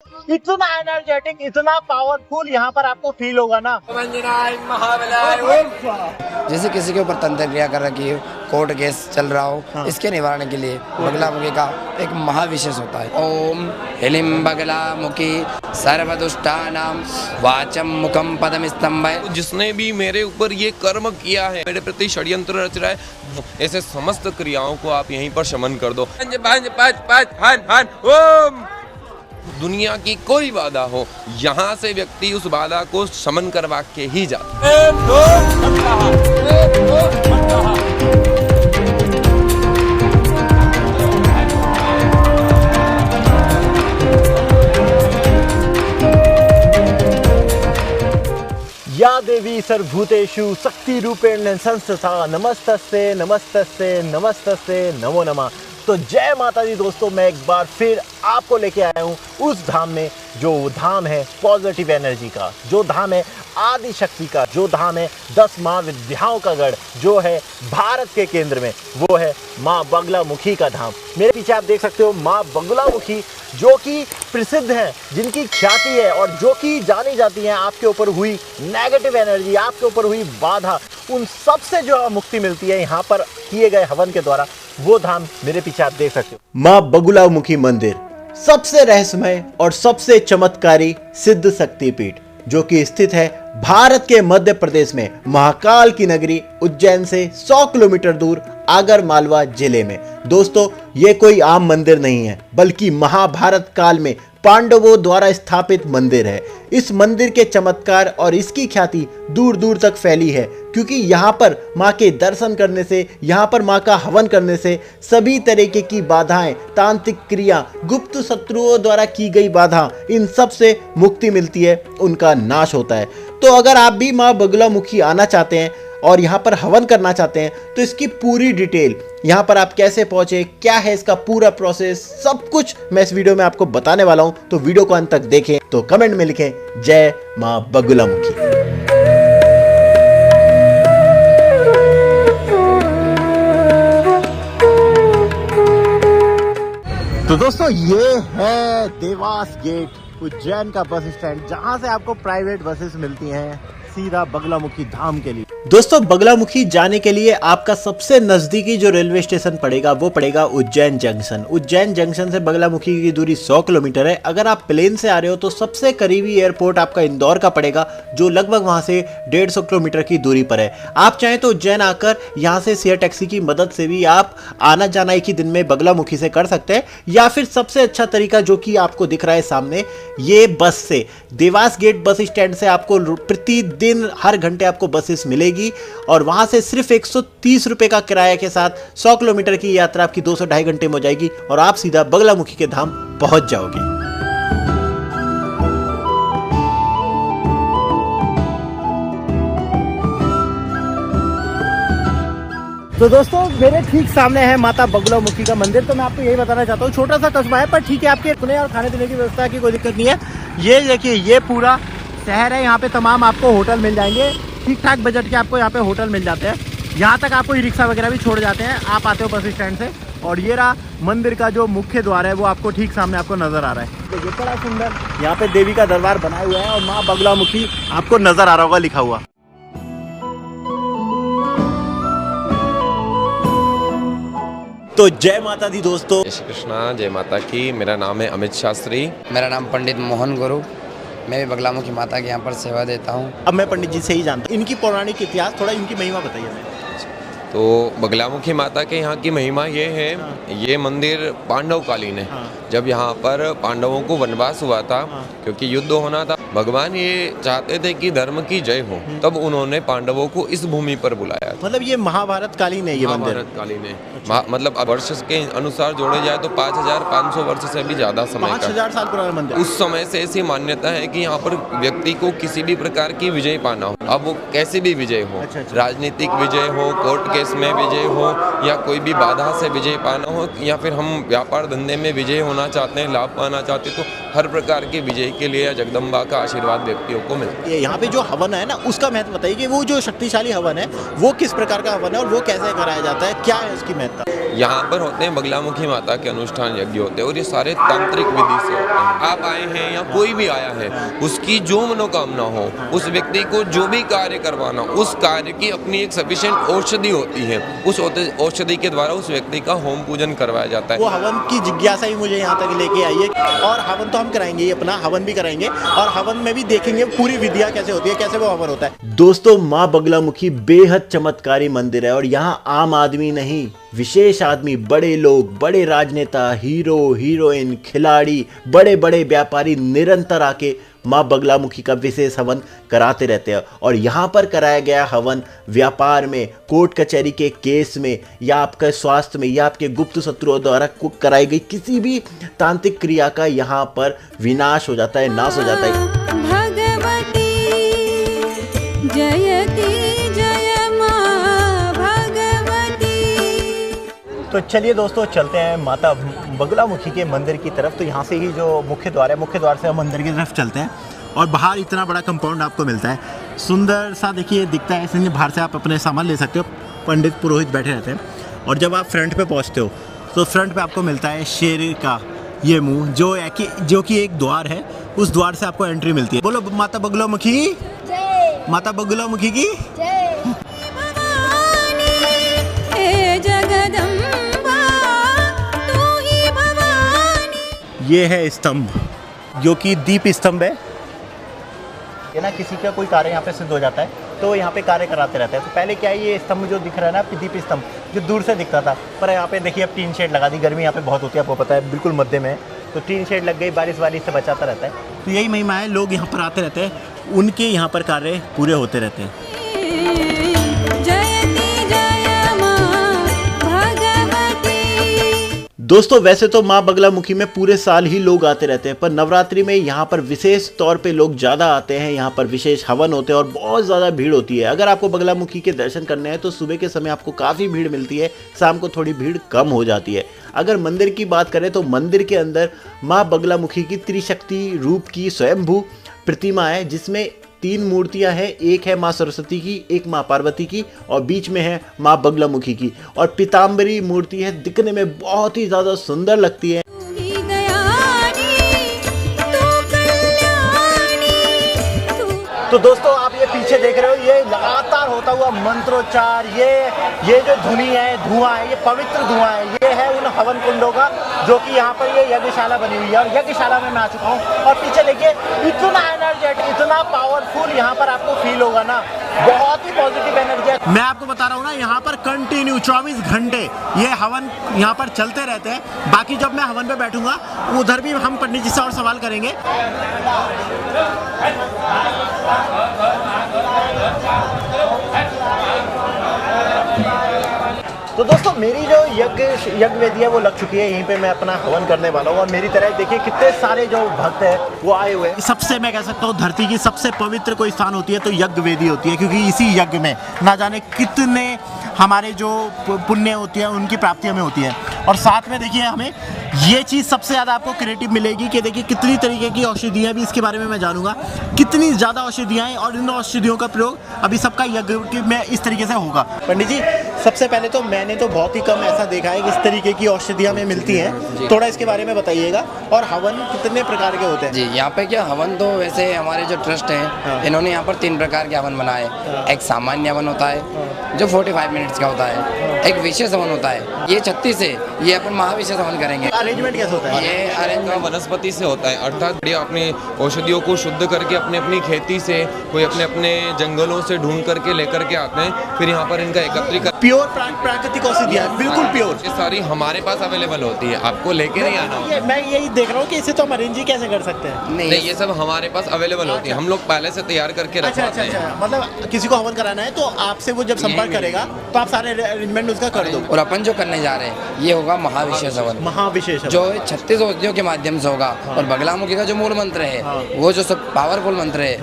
इतना एनर्जेटिक, इतना पावरफुल यहाँ पर आपको फील होगा ना। जैसे किसी के ऊपर तंत्र क्रिया कर रखी हो, कोर्ट केस चल रहा हो, इसके निवारण के लिए बगलामुखी का एक महाविशेष होता है। ओम ह्लीं बगलामुखी सर्वदुष्टानां वाचम मुखम पदम स्तंभय। जिसने भी मेरे ऊपर ये कर्म किया है, मेरे प्रति षड्यंत्र रच रहा है, ऐसे समस्त क्रियाओं को आप यहीं पर शमन कर दो। ओम। दुनिया की कोई बाधा हो, यहाँ से व्यक्ति उस बाधा को शमन करवा के ही जाता है। या देवी सर्वभूतेषु शक्ति रूपेण संस्थिता नमस्तस्ते नमस्तस्ते नमस्तस्ते नमो नमः। तो जय माता दी दोस्तों, मैं एक बार फिर आपको लेके आया हूँ उस धाम में, जो धाम है पॉजिटिव एनर्जी का, जो धाम है आदि शक्ति का, जो धाम है 10 माँ विद्याओं का गढ़, जो है भारत के केंद्र में, वो है माँ बगलामुखी का धाम। मेरे पीछे आप देख सकते हो माँ बगलामुखी, जो कि प्रसिद्ध है, जिनकी ख्याति है और जो कि जानी जाती है आपके ऊपर हुई नेगेटिव एनर्जी, आपके ऊपर हुई बाधा, उन सब से जो मुक्ति मिलती है यहाँ पर किए गए हवन के द्वारा। वो धाम मेरे पीछे आप देख सकते हो, माँ बगलामुखी मंदिर, सबसे रहस्यमय और सबसे चमत्कारी सिद्ध शक्तिपीठ, जो कि स्थित है भारत के मध्य प्रदेश में महाकाल की नगरी उज्जैन से 100 किलोमीटर दूर आगर मालवा जिले में। दोस्तों, ये कोई आम मंदिर नहीं है, बल्कि महाभारत काल में पांडवों द्वारा स्थापित मंदिर है। इस मंदिर के चमत्कार और इसकी ख्याति दूर दूर तक फैली है, क्योंकि यहाँ पर माँ के दर्शन करने से, यहाँ पर माँ का हवन करने से सभी तरीके की बाधाएं, तांत्रिक क्रिया, गुप्त शत्रुओं द्वारा की गई बाधा, इन सब से मुक्ति मिलती है, उनका नाश होता है। तो अगर आप भी माँ बगलामुखी आना चाहते हैं और यहाँ पर हवन करना चाहते हैं, तो इसकी पूरी डिटेल, यहाँ पर आप कैसे पहुंचे, क्या है इसका पूरा प्रोसेस, सब कुछ मैं इस वीडियो में आपको बताने वाला हूं। तो वीडियो को अंत तक देखें, तो कमेंट में लिखें जय मां बगलामुखी। तो दोस्तों, ये है देवास गेट, उज्जैन का बस स्टैंड, जहां से आपको प्राइवेट बसेस मिलती हैं सीधा बगलामुखी धाम के लिए। दोस्तों, बगलामुखी जाने के लिए आपका सबसे नजदीकी जो रेलवे स्टेशन पड़ेगा वो पड़ेगा उज्जैन जंक्शन। उज्जैन जंक्शन से बगलामुखी की दूरी 100 किलोमीटर है। अगर आप प्लेन से आ रहे हो तो सबसे करीबी एयरपोर्ट आपका इंदौर का पड़ेगा, जो लगभग वहां से 150 किलोमीटर की दूरी पर है। आप चाहें तो उज्जैन आकर यहाँ से शेयर टैक्सी की मदद से भी आप आना जाना एक ही दिन में बगलामुखी से कर सकते हैं, या फिर सबसे अच्छा तरीका जो कि आपको दिख रहा है सामने, ये बस से देवास गेट बस स्टैंड से आपको प्रतिदिन हर घंटे आपको बसेस मिलेगी, और वहां से सिर्फ 130 रुपए का किराया के साथ 100 किलोमीटर की यात्रा आपकी 2 से 2.5 घंटे में हो जाएगी और आप सीधा बगलामुखी के धाम पहुंच जाओगे। तो दोस्तों, मेरे ठीक सामने है माता बगलामुखी का मंदिर। तो मैं आपको यही बताना चाहता हूँ, छोटा सा कस्बा है, पर ठीक है, आपके रुकने और खाने पीने की व्यवस्था की कोई दिक्कत नहीं है। ये देखिए, ये पूरा शहर है, यहाँ पे तमाम आपको होटल मिल जाएंगे, ठीक ठाक बजट के आपको यहाँ पे होटल मिल जाते हैं। यहाँ तक आपको ई रिक्शा वगैरह भी छोड़ जाते हैं, आप आते हो बस स्टैंड से। और ये रहा मंदिर का जो मुख्य द्वार है, वो आपको ठीक सामने आपको नजर आ रहा है। देखिए, बड़ा सुंदर यहाँ पे देवी का दरबार बनाया हुआ है और माँ बगलामुखी आपको नजर आ रहा होगा लिखा हुआ। तो जय माता दी दोस्तों। जय श्री कृष्णा, जय माता की। मेरा नाम है अमित शास्त्री। मेरा नाम पंडित मोहन गुरु, मैं भी बगलामुखी माता के यहाँ पर सेवा देता हूँ। अब मैं पंडित जी से ही जानता हूँ इनकी पौराणिक इतिहास, थोड़ा इनकी महिमा बताइए हमें। तो बगलामुखी माता के यहाँ की महिमा ये है, ये मंदिर पांडवकालीन है। जब यहाँ पर पांडवों को वनवास हुआ था, क्योंकि युद्ध होना था, भगवान ये चाहते थे कि धर्म की जय हो, तब उन्होंने पांडवों को इस भूमि पर बुलाया। मतलब ये महाभारत कालीन है ये मंदिर? महाभारत कालीन है। मतलब वर्ष के अनुसार जोड़े जाए तो 5500 वर्ष से भी ज्यादा समय का, 5000 साल पुराना मंदिर। उस समय से ऐसी मान्यता है कि यहाँ पर व्यक्ति को किसी भी प्रकार की विजय पाना हो, अब वो कैसी भी विजय हो, राजनीतिक विजय हो, कोर्ट केस में विजय हो, या कोई भी बाधा से विजय पाना हो, या फिर हम व्यापार धंधे में विजय होना चाहते हैं, लाभ पाना चाहते हैं, तो हर प्रकार की विजय के लिए जगदम्बा का का आशीर्वाद व्यक्तियों को मिलता है। ये यहाँ पे जो हवन है ना, उसका महत्व बताइए कि वो जो शक्तिशाली हवन है वो किस प्रकार का हवन है और वो कैसे कराया जाता है, क्या है उसकी महत्ता? यहाँ पर होते हैं बगलामुखी माता के अनुष्ठान यज्ञ होते हैं और ये सारे तांत्रिक विधि से होते हैं। आप आए हैं या कोई भी आया है, उसकी जो मनोकामना हो, उस व्यक्ति को जो भी कार्य करवाना, उस कार्य की अपनी एक सफिशिएंट औषधि होती है, उस औषधि के द्वारा उस व्यक्ति का होम पूजन करवाया जाता है। वो हवन की जिज्ञासा ही मुझे यहाँ तक लेके आई है और हवन तो हम कराएंगे ही, अपना हवन भी कराएंगे और हवन में भी देखेंगे पूरी विधियाँ कैसे होती है, कैसे वो हवन होता है। दोस्तों, माँ बगलामुखी बेहद चमत्कारी मंदिर है और यहाँ आम आदमी नहीं, विशेष आदमी, बड़े लोग, बड़े राजनेता, हीरो हीरोइन, खिलाड़ी, बड़े बड़े व्यापारी निरंतर आके माँ बगलामुखी का विशेष हवन कराते रहते हैं। और यहाँ पर कराया गया हवन व्यापार में, कोर्ट कचहरी के केस में, या आपके स्वास्थ्य में, या आपके गुप्त शत्रुओं द्वारा कराई गई किसी भी तांत्रिक क्रिया का यहाँ पर विनाश हो जाता है, नाश हो जाता है। भगवती जयति जय मां भगवती। तो चलिए दोस्तों, चलते हैं माता बगलामुखी के मंदिर की तरफ। तो यहाँ से ही जो मुख्य द्वार है, मुख्य द्वार से हम मंदिर की तरफ चलते हैं और बाहर इतना बड़ा कंपाउंड आपको मिलता है, सुंदर सा देखिए दिखता है। इसलिए बाहर से आप अपने सामान ले सकते हो, पंडित पुरोहित बैठे रहते हैं। और जब आप फ्रंट पे पहुँचते हो तो फ्रंट पे आपको मिलता है शेर का ये मुंह, जो कि एक द्वार है, उस द्वार से आपको एंट्री मिलती है। बोलो माता बगलामुखी, माता बगलामुखी की ये है स्तंभ, जो कि दीप स्तंभ है। ये ना किसी का कोई कार्य यहाँ पे सिद्ध हो जाता है तो यहाँ पे कार्य कराते रहते हैं। तो पहले क्या है, ये स्तंभ जो दिख रहा है ना, दीप स्तंभ जो दूर से दिखता था, पर यहाँ पे देखिए अब टीन शेड लगा दी। गर्मी यहाँ पे बहुत होती है, आपको पता है, बिल्कुल मध्य में है, तो टीन शेड लग गई, बारिश वारिश से बचाता रहता है। तो यही महिमा है, लोग यहाँ पर आते रहते हैं, उनके यहाँ पर कार्य पूरे होते रहते हैं। दोस्तों, वैसे तो माँ बगलामुखी में पूरे साल ही लोग आते रहते हैं, पर नवरात्रि में यहाँ पर विशेष तौर पे लोग ज़्यादा आते हैं। यहाँ पर विशेष हवन होते हैं और बहुत ज़्यादा भीड़ होती है। अगर आपको बगलामुखी के दर्शन करने हैं तो सुबह के समय आपको काफ़ी भीड़ मिलती है, शाम को थोड़ी भीड़ कम हो जाती है। अगर मंदिर की बात करें तो मंदिर के अंदर माँ बगलामुखी की त्रिशक्ति रूप की स्वयंभू प्रतिमा है, जिसमें 3 मूर्तियां हैं। एक है माँ सरस्वती की, एक माँ पार्वती की और बीच में है माँ बगलामुखी की। और पीताम्बरी मूर्ति है, दिखने में बहुत ही ज़्यादा सुंदर लगती है। तो दोस्तों, आप ये पीछे देख रहे हो, ये लगातार होता हुआ मंत्रोच्चार, ये जो धुनी है, धुआं है, ये पवित्र धुआं है, ये है उन हवन कुंडों का, जो कि यहाँ पर ये यज्ञशाला बनी हुई है। और यज्ञशाला में मैं आ चुका हूँ और पीछे देखिए इतना एनर्जेटिक, इतना पावरफुल यहाँ पर आपको फील होगा ना, बहुत ही पॉजिटिव एनर्जी है। मैं आपको बता रहा हूँ ना, यहाँ पर कंटिन्यू 24 घंटे ये हवन यहाँ पर चलते रहते हैं। बाकी जब मैं हवन पे बैठूंगा उधर भी हम पंडित जी से और सवाल करेंगे। तो दोस्तों, मेरी जो यज्ञ वेदी है वो लग चुकी है, यहीं पे मैं अपना हवन करने वाला हूँ। और मेरी तरह देखिए कितने सारे जो भक्त हैं वो आए हुए हैं। सबसे मैं कह सकता हूँ धरती की सबसे पवित्र कोई स्थान होती है तो यज्ञ वेदी होती है, क्योंकि इसी यज्ञ में ना जाने कितने हमारे जो पुण्य होती है उनकी प्राप्ति हमें होती है। और साथ में देखिए हमें ये चीज़ सबसे ज़्यादा आपको क्रिएटिव मिलेगी कि देखिए कितनी तरीके की औषधियाँ भी, इसके बारे में मैं जानूंगा कितनी ज़्यादा औषधियाँ हैं और इन औषधियों का प्रयोग अभी सबका यज्ञ में इस तरीके से होगा। पंडित जी, सबसे पहले तो मैंने तो बहुत ही कम ऐसा देखा है कि इस तरीके की औषधियाँ हमें मिलती हैं, थोड़ा इसके बारे में बताइएगा। और हवन कितने प्रकार के होते हैं? जी, यहाँ पे क्या हवन तो वैसे हमारे जो ट्रस्ट हैं इन्होंने यहाँ पर 3 प्रकार के हवन बनाए। एक सामान्य हवन होता है जो 45 मिनट्स का होता है, एक विशेष हवन होता है, ये 36 है, ये अपन महाविशेष हवन करेंगे। अरेंजमेंट कैसे होता है? ये अरेंजमेंट वनस्पति से होता है, अर्थात बढ़िया अपनी औषधियों को शुद्ध करके अपने अपनी खेती से, कोई अपने अपने जंगलों से ढूंढ करके लेकर के आते हैं, फिर यहाँ पर इनका एकत्रीकरण। प्योर प्राकृतिक औषधियाँ, बिल्कुल प्योर, ये सारी हमारे पास अवेलेबल होती है, आपको लेके नहीं आना होता। मैं यही देख रहा हूँ कि इसे तो हम अरेंज ही कैसे कर सकते हैं? नहीं, ये सब हमारे पास अवेलेबल होती है, हम लोग पहले से तैयार करके रखवाते हैं। अच्छा, मतलब किसी को हवन कराना है तो आपसे वो जब संपर्क करेगा तो आप सारे अरेंजमेंट उसका कर दो। और अपन जो करने जा रहे हैं ये होगा महाविशेष हवन, महाविशेष जो 36 औषधियों के माध्यम से होगा। और बगलामुखी का जो मूल मंत्र है वो जो सब पावरफुल मंत्र है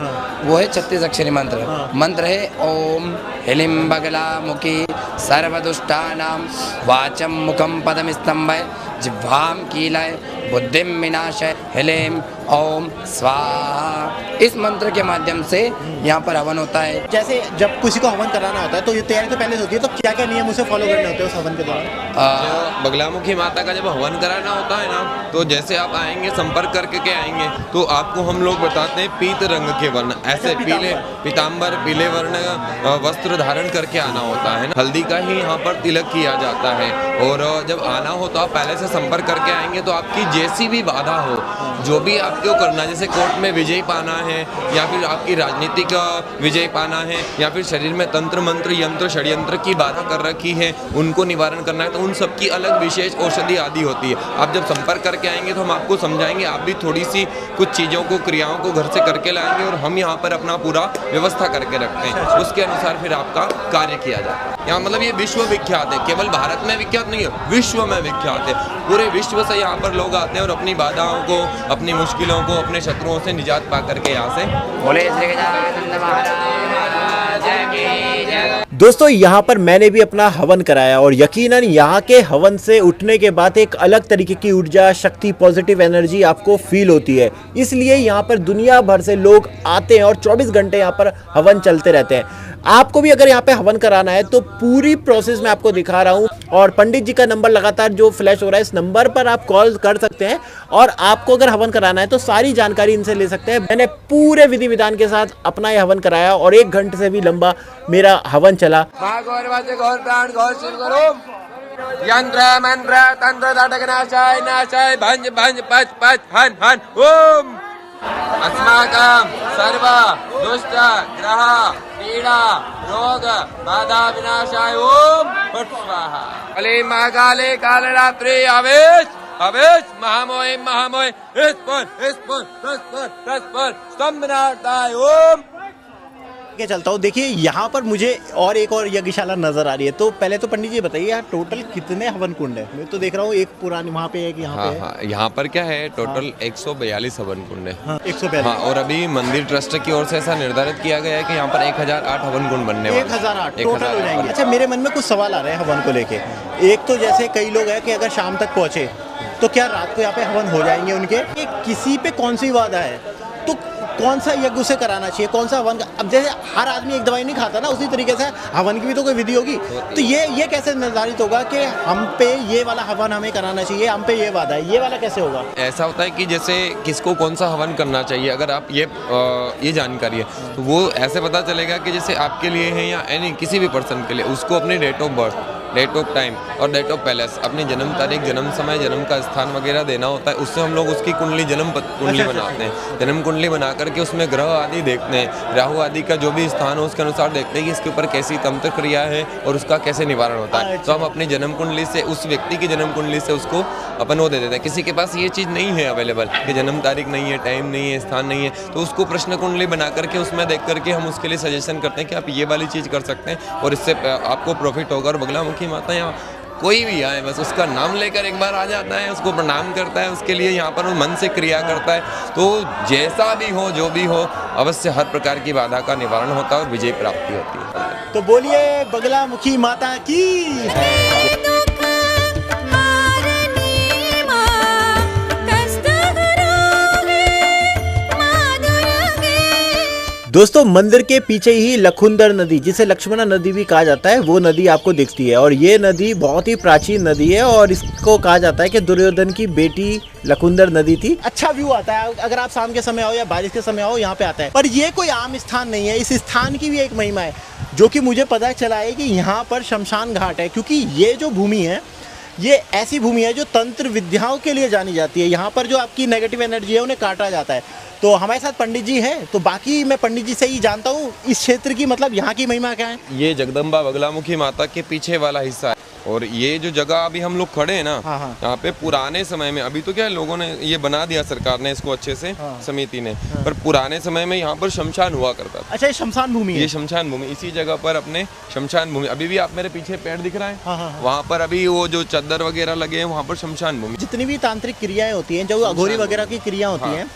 वो है 36 अक्षरी मंत्र। मंत्र है ओम ह्लीं बगलामुखी सर्वदुष्टानां वाचम मुखम पदम स्तंभय जिह्वाम कीलय बुद्धिम विनाशय ह्लीं ओम स्वाहा। इस मंत्र के माध्यम से यहाँ पर हवन होता है। जैसे जब किसी को हवन कराना होता है तो ये तैयारी तो पहले से होती है, तो क्या क्या नियम उसे फॉलो करने होते हैं उस हवन के दौरान? बगलामुखी माता का जब हवन कराना होता है ना, तो जैसे आप आएंगे संपर्क करके आएंगे तो आपको हम लोग बताते हैं पीत रंग के वर्ण, ऐसे पीले पीताम्बर पीले वर्ण वस्त्र धारण करके आना होता है ना। हल्दी का ही यहाँ पर तिलक किया जाता है और जब आना हो तो आप पहले से संपर्क करके आएंगे तो आपकी जैसी भी बाधा हो, जो भी आपको करना है, जैसे कोर्ट में विजय पाना है या फिर आपकी राजनीतिक विजय पाना है या फिर शरीर में तंत्र मंत्र यंत्र षड्यंत्र की बाधा कर रखी है, उनको निवारण करना है, तो उन सब की अलग विशेष औषधि आदि होती है। आप जब संपर्क करके आएंगे तो हम आपको समझाएंगे, आप भी थोड़ी सी कुछ चीज़ों को क्रियाओं को घर से करके लाएंगे और हम यहाँ पर अपना पूरा व्यवस्था करके रखते हैं, उसके अनुसार फिर आपका कार्य किया जाता है। यहाँ मतलब ये विश्व विख्यात है, केवल भारत में विख्यात नहीं है, विश्व में विख्यात है। पूरे विश्व से यहाँ पर लोग आते हैं और अपनी बाधाओं को, अपनी मुश्किलों को, अपने शत्रुओं से निजात पा करके यहाँ से बोले श्री गजानन महाराज की जय। दोस्तों यहाँ पर मैंने भी अपना हवन कराया और यकीनन यहाँ के हवन से उठने के बाद एक अलग तरीके की ऊर्जा, शक्ति, पॉजिटिव एनर्जी आपको फील होती है। इसलिए यहाँ पर दुनिया भर से लोग आते हैं और 24 घंटे यहाँ पर हवन चलते रहते हैं। आपको भी अगर यहाँ पे हवन कराना है तो पूरी प्रोसेस मैं आपको दिखा रहा हूँ और पंडित जी का नंबर लगातार जो फ्लैश हो रहा है, इस नंबर पर आप कॉल कर सकते हैं और आपको अगर हवन कराना है तो सारी जानकारी इनसे ले सकते हैं। मैंने पूरे विधि विधान के साथ अपना ये हवन कराया और 1 घंटे से भी लंबा मेरा हवन चला। गौर प्राण गौर शिव गुरु यंत्र मंत्र तंत्र ताटक नाशाय नाशाय भंज भंज पच पच हन हन ओम अस्माकं सर्व दुष्ट ग्रह पीड़ा रोग बाधा विनाशाय ओम फट स्वाहा। कली महाकाले कालरात्रि आवेश आवेश महामोहि महामोहि स्तंभनाथाय ओम के चलता हूँ। देखिए यहाँ पर मुझे और एक और यज्ञशाला नजर आ रही है। तो पहले तो पंडित जी बताइए यहाँ टोटल कितने हवन कुंड है? मैं तो देख रहा हूँ एक पुरानी वहाँ पे एक यहाँ पे। हाँ, यहाँ पर क्या है टोटल 142 हवन कुंड है। हाँ, 142। हाँ, और अभी मंदिर ट्रस्ट की ओर से ऐसा निर्धारित किया गया है कि यहाँ पर 1008 हवन कुंड बनने वाले 1008 टोटल हो जाएंगे। अच्छा, मेरे मन में कुछ सवाल आ रहे हैं हवन को लेके। एक तो जैसे कई लोग हैं कि अगर शाम तक पहुँचे तो क्या रात को यहाँ पे हवन हो जाएंगे उनके? किसी पे कौन सी बाधा है तो कौन सा यज्ञ उसे कराना चाहिए, कौन सा हवन? अब जैसे हर आदमी एक दवाई नहीं खाता ना, उसी तरीके से हवन की भी तो कोई विधि होगी। तो ये कैसे निर्धारित होगा कि हम पे ये वाला हवन हमें कराना चाहिए, हम पे ये बाधा है, ये वाला कैसे होगा? ऐसा होता है कि जैसे किसको कौन सा हवन करना चाहिए, अगर आप ये जानकारी है तो वो ऐसे पता चलेगा कि जैसे आपके लिए है या एनी किसी भी पर्सन के लिए, उसको अपनी date of birth, date of time और डेट ऑफ पैलेस, अपनी जन्म तारीख, जन्म समय, जन्म का स्थान वगैरह देना होता है। उससे हम लोग उसकी कुंडली जन्म कुंडली बनाते हैं। जन्म कुंडली बना करके उसमें ग्रह आदि देखते हैं, राहु आदि का जो भी स्थान हो उसके अनुसार देखते हैं कि इसके ऊपर कैसी तंत्र क्रिया है और उसका कैसे निवारण होता है। तो हम अपनी जन्म कुंडली से, उस व्यक्ति की जन्म कुंडली से उसको अपन वो दे देते हैं। किसी के पास ये चीज़ नहीं है अवेलेबल कि जन्म तारीख नहीं है, टाइम नहीं है, स्थान नहीं है, तो उसको प्रश्न कुंडली बना करके उसमें देख करके हम उसके लिए सजेशन करते हैं कि आप ये वाली चीज़ कर सकते हैं और इससे आपको प्रॉफिट होगा। और बगलामुखी माता यहाँ कोई भी आए बस उसका नाम लेकर एक बार आ जाता है, उसको प्रणाम करता है, उसके लिए यहाँ पर मन से क्रिया करता है, तो जैसा भी हो जो भी हो अवश्य हर प्रकार की बाधा का निवारण होता है और विजय प्राप्ति होती है। तो बोलिए बगलामुखी माता की। दुख हारनी मां कष्ट हरोगे मां दुर्गे। दोस्तों मंदिर के पीछे ही लखुंदर नदी, जिसे लक्ष्मणा नदी भी कहा जाता है, वो नदी आपको दिखती है और ये नदी बहुत ही प्राचीन नदी है और इसको कहा जाता है कि दुर्योधन की बेटी लखुंदर नदी थी। अच्छा व्यू आता है अगर आप शाम के समय आओ या बारिश के समय आओ, यहाँ पे आता है। पर ये कोई आम स्थान नहीं है, इस स्थान की भी एक महिमा है जो कि मुझे पता चला है कि यहाँ पर शमशान घाट है, क्योंकि ये जो भूमि है ये ऐसी भूमि है जो तंत्र विद्याओं के लिए जानी जाती है। यहाँ पर जो आपकी नेगेटिव एनर्जी है उन्हें काटा जाता है। तो हमारे साथ पंडित जी हैं, तो बाकी मैं पंडित जी से ही जानता हूँ इस क्षेत्र की, मतलब यहाँ की महिमा क्या है। ये जगदम्बा बगलामुखी माता के पीछे वाला हिस्सा है और ये जो जगह अभी हम लोग खड़े हैं ना, यहाँ पे पुराने समय में, अभी तो क्या है लोगों ने ये बना दिया सरकार ने इसको अच्छे से, समिति ने, पर पुराने समय में यहाँ पर शमशान हुआ करता था। अच्छा, ये शमशान भूमि है? ये शमशान भूमि, इसी जगह पर अपने शमशान भूमि, अभी भी आप मेरे पीछे पेड़ दिख रहा है, वहाँ पर अभी वो जो चद्दर वगैरह लगे हैं वहाँ पर शमशान भूमि। जितनी भी तांत्रिक क्रियाएं होती हैं, जो अघोरी वगैरह की क्रिया होती हैं,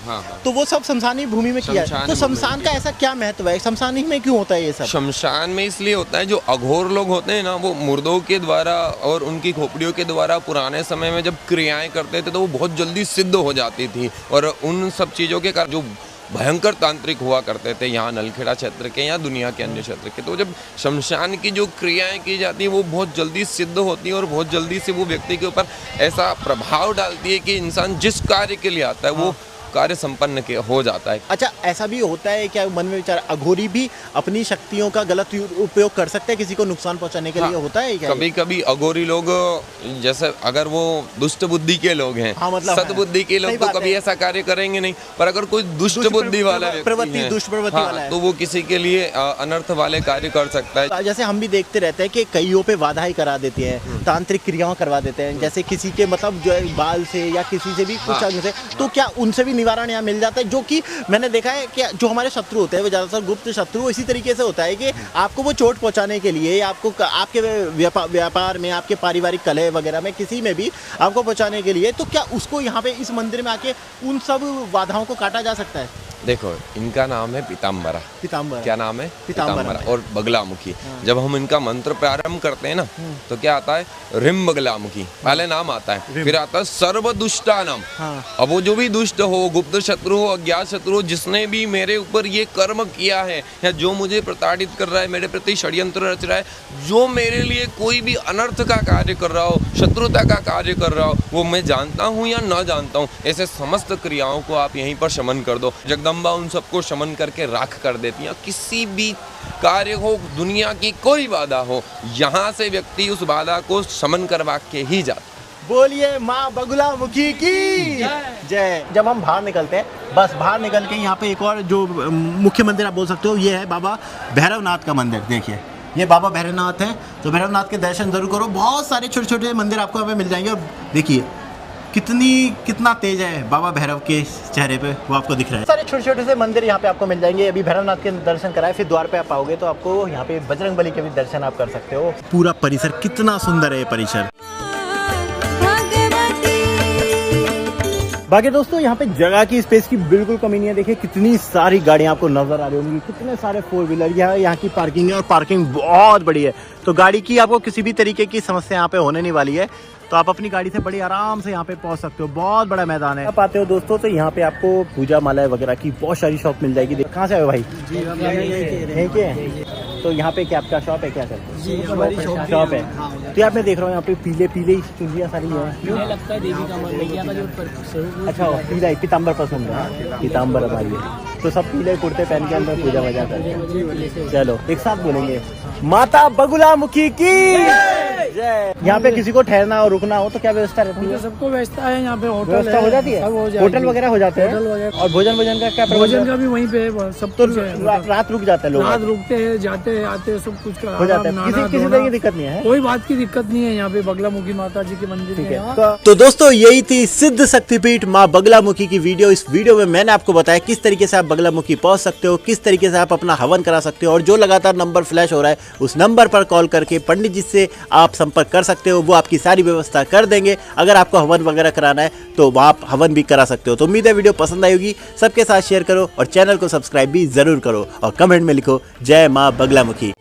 तो वो सब शमशानी भूमि में किया है। तो शमशान का ऐसा क्या महत्व है, शमशान ही में क्यों होता है ये सब? शमशान में इसलिए होता है जो अघोर लोग होते हैं ना, वो मुर्दों के द्वारा और उनकी खोपड़ियों के द्वारा पुराने समय में जब क्रियाएं करते थे तो वो बहुत जल्दी सिद्ध हो जाती थी। और उन सब चीज़ों के कारण जो भयंकर तांत्रिक हुआ करते थे यहाँ नलखेड़ा क्षेत्र के या दुनिया के अन्य क्षेत्र के, तो जब शमशान की जो क्रियाएं की जाती हैं वो बहुत जल्दी सिद्ध होती हैं और बहुत जल्दी से वो व्यक्ति के ऊपर ऐसा प्रभाव डालती है कि इंसान जिस कार्य के लिए आता है वो कार्य संपन्न हो जाता है। अच्छा, ऐसा भी होता है क्या मन में विचार, अघोरी भी अपनी शक्तियों का गलत उपयोग कर सकते हैं किसी को नुकसान पहुंचाने के लिए? होता है क्या? कभी कभी अघोरी लोग, जैसे अगर वो दुष्ट बुद्धि के लोग हैं, मतलब सद्बुद्धि के लोग, तो कभी ऐसा कार्य करेंगे नहीं। पर अगर कोई दुष्ट बुद्धि वाला प्रवृत्ति वाला है तो वो किसी के लिए अनर्थ वाले कार्य कर सकता है। जैसे हम भी देखते रहते हैं कि कईयों पे बाधाएं करा देती हैं, तांत्रिक क्रियाओं करवा देते हैं, जैसे किसी के मतलब जो है बाल से या किसी से भी कुछ अंग से, तो क्या उनसे भी निवारण यहाँ मिल जाता है? जो कि मैंने देखा है कि जो हमारे शत्रु होते हैं वो ज़्यादातर गुप्त शत्रु इसी तरीके से होता है कि आपको वो चोट पहुंचाने के लिए, आपको आपके व्यापार में, आपके पारिवारिक कलह वगैरह में, किसी में भी आपको पहुंचाने के लिए, तो क्या उसको यहाँ पे इस मंदिर में आके उन सब बाधाओं को काटा जा सकता है? देखो, इनका नाम है पीताम्बरा। पीताम्बरा क्या नाम है? पीताम्बरा और बगलामुखी। जब हम इनका मंत्र प्रारंभ करते हैं ना तो क्या आता है? रिम बगलामुखी पहले नाम आता है, फिर आता है सर्व दुष्टानाम। अब वो जो भी दुष्ट हो, गुप्त शत्रु हो, अज्ञात शत्रु हो, जिसने भी मेरे ऊपर ये कर्म किया है या जो मुझे प्रताड़ित कर रहा है, मेरे प्रति षड्यंत्र रच रहा है, जो मेरे लिए कोई भी अनर्थ का कार्य कर रहा हो, शत्रुता का कार्य कर रहा हो, वो मैं जानता हूँ या ना जानता हूँ, ऐसे समस्त क्रियाओं को आप यहीं पर शमन कर दो। जगदम्बा उन सबको शमन करके राख कर देती हैं। किसी भी कार्य हो, दुनिया की कोई बाधा हो, यहाँ से व्यक्ति उस बाधा को शमन करवा के ही जाता। बोलिए माँ बगुलामुखी की जय। जब हम बाहर निकलते हैं, बस बाहर निकल के यहाँ पे एक और जो मुख्य मंदिर आप बोल सकते हो, ये है बाबा भैरवनाथ का मंदिर। देखिए, ये बाबा भैरवनाथ है, तो भैरवनाथ के दर्शन जरूर करो। बहुत सारे छोटे छोटे मंदिर आपको यहाँ पे मिल जाएंगे। और देखिए कितना तेज है बाबा भैरव के चेहरे पे, वो आपको दिख रहा है। सारे छोटे छोटे से मंदिर यहाँ पे आपको मिल जाएंगे। अभी भैरवनाथ के दर्शन कराए, फिर द्वार पे आप आओगे तो आपको यहाँ पे बजरंगबली के भी दर्शन आप कर सकते हो। पूरा परिसर कितना सुंदर है ये परिसर। बाकी दोस्तों, यहाँ पे जगह की, स्पेस की बिल्कुल कमी नहीं है। देखिए कितनी सारी गाड़ियाँ आपको नजर आ रही होंगी, कितने सारे 4 व्हीलर। यहाँ की पार्किंग है और पार्किंग बहुत बड़ी है, तो गाड़ी की आपको किसी भी तरीके की समस्या यहाँ पे होने नहीं वाली है। तो आप अपनी गाड़ी से बड़ी आराम से यहाँ पे पहुँच सकते हो। बहुत बड़ा मैदान है। आप आते हो दोस्तों तो यहाँ पे आपको पूजा माला वगैरह की बहुत सारी शॉप मिल जाएगी। कहाँ से आए भाई? यहीं के। तो यहाँ पे क्या आपका शॉप है? क्या करते जी, हमारी शॉप है। तो यहाँ पे देख रहा हूँ यहाँ पे पीले चुंदियाँ सारी हैं। मुझे लगता है देवी का मैया का जो अच्छा, पीला पीताम्बर पसंद है, पीताम्बर हमारी है। तो सब पीले कुर्ते पहन के अंदर पूजा वजा करते हैं। चलो एक साथ बोलेंगे, माता बगुलामुखी की जय। यहाँ पे किसी को ठहरना और रुकना हो तो क्या व्यवस्था रहती है? सबको व्यवस्था है यहाँ पे। होटल व्यवस्था हो जाती है? होटल वगैरह हो जाते हैं। और भोजन का क्या? भोजन का भी वहीं पे सब तो रात रुक जाते हैं लोग? रात रुकते हैं, जाते हैं, आते हैं, सब कुछ हो जाता है। किसी तरह की दिक्कत नहीं है? कोई बात की दिक्कत नहीं है यहाँ पे। बगलामुखी माता जी के मंदिर है। तो दोस्तों, यही थी सिद्ध शक्तिपीठ माँ बगलामुखी की वीडियो। इस वीडियो में मैंने आपको बताया किस तरीके से आप बगलामुखी पहुंच सकते हो, किस तरीके से आप अपना हवन करा सकते हो। और जो लगातार नंबर फ्लैश हो रहा है उस नंबर पर कॉल करके पंडित जी से आप संपर्क कर सकते हो। वो आपकी सारी व्यवस्था कर देंगे। अगर आपको हवन वगैरह कराना है तो आप हवन भी करा सकते हो। तो उम्मीद है वीडियो पसंद आई होगी। सबके साथ शेयर करो और चैनल को सब्सक्राइब भी जरूर करो और कमेंट में लिखो जय माँ बगलामुखी।